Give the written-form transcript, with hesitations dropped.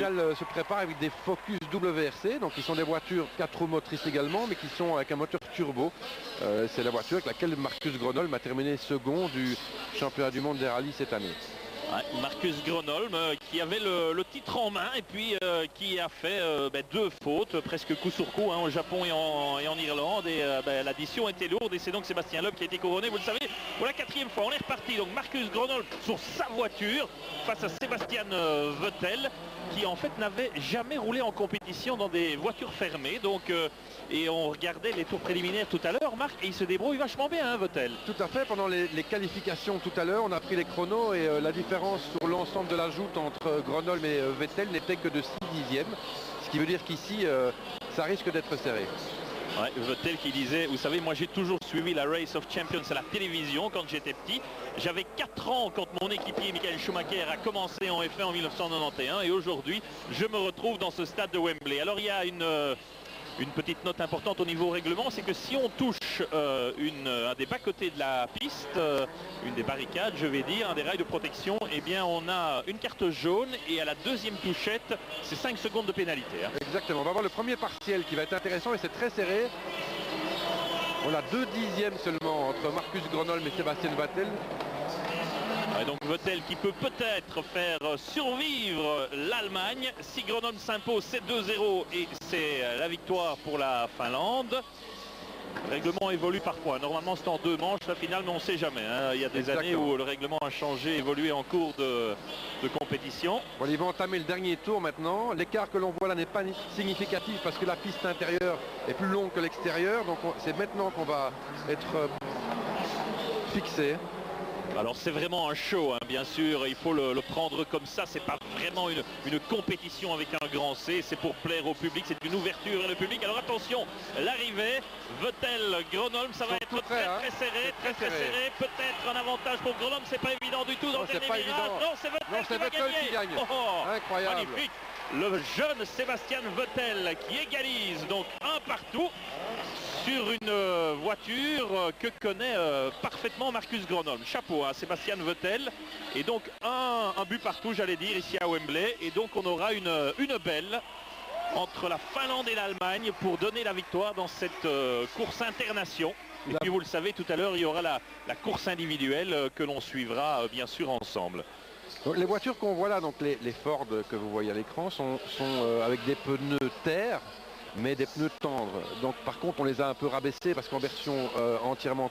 finale se prépare avec des Focus WRC, donc qui sont des voitures 4 roues motrices également, mais qui sont avec un moteur turbo. C'est la voiture avec laquelle Marcus Gronholm a terminé second du championnat du monde des rallyes cette année. Ouais, Marcus Gronholm qui avait le titre en main et puis qui a fait 2 fautes, presque coup sur coup, au Japon et en Irlande. Et l'addition était lourde et c'est donc Sébastien Loeb qui a été couronné, vous le savez, pour la 4e fois. On est reparti, donc Marcus Gronholm sur sa voiture face à Sebastian Vettel, qui en fait n'avait jamais roulé en compétition dans des voitures fermées. Donc, et on regardait les tours préliminaires tout à l'heure, Marc, et il se débrouille vachement bien, Vettel. Tout à fait, pendant les qualifications tout à l'heure, on a pris les chronos et la différence sur l'ensemble de la joute entre Gronholm et Vettel n'était que de 6 dixièmes, ce qui veut dire qu'ici, ça risque d'être serré. Ouais, Vettel qui disait, vous savez, moi j'ai toujours suivi la Race of Champions à la télévision quand j'étais petit. J'avais 4 ans quand mon équipier Michael Schumacher a commencé en F1 en 1991 et aujourd'hui je me retrouve dans ce stade de Wembley. Alors il y a une petite note importante au niveau règlement, c'est que si on touche un des bas-côtés de la piste, une des barricades, je vais dire, un des rails de protection, eh bien on a une carte jaune et à la 2e touchette, c'est 5 secondes de pénalité. Exactement, on va voir le premier partiel qui va être intéressant et c'est très serré. On a 2 dixièmes seulement entre Marcus Gronholm et Sébastien Vettel. Et donc Vettel qui peut peut-être faire survivre l'Allemagne. Si Gronholm s'impose, c'est 2-0 et c'est la victoire pour la Finlande. Le règlement évolue parfois. Normalement c'est en 2 manches la finale, mais on ne sait jamais. Il y a des années où le règlement a changé, évolué en cours de compétition. Bon, ils vont entamer le dernier tour maintenant. L'écart que l'on voit là n'est pas significatif parce que la piste intérieure est plus longue que l'extérieur. Donc c'est maintenant qu'on va être fixé. Alors c'est vraiment un show, bien sûr, il faut le prendre comme ça, c'est pas vraiment une compétition avec un grand C, c'est pour plaire au public, c'est une ouverture et le public. Alors attention, l'arrivée, Vettel, Gronholm, ça va être très serré, très serré, peut-être un avantage pour Gronholm, c'est pas évident du tout dans le dernier virage. Non, c'est Vettel qui gagne. Incroyable. Magnifique. Le jeune Sébastien Vettel qui égalise donc un partout sur une voiture que connaît parfaitement Marcus Gronholm. Chapeau à Sébastien Vettel. Et donc un but partout, j'allais dire, ici à Wembley. Et donc on aura une belle entre la Finlande et l'Allemagne pour donner la victoire dans cette course internation. Et puis vous le savez, tout à l'heure, il y aura la course individuelle que l'on suivra bien sûr ensemble. Donc, les voitures qu'on voit là, donc les Ford que vous voyez à l'écran, sont avec des pneus terre, mais des pneus tendres. Donc par contre on les a un peu rabaissés parce qu'en version entièrement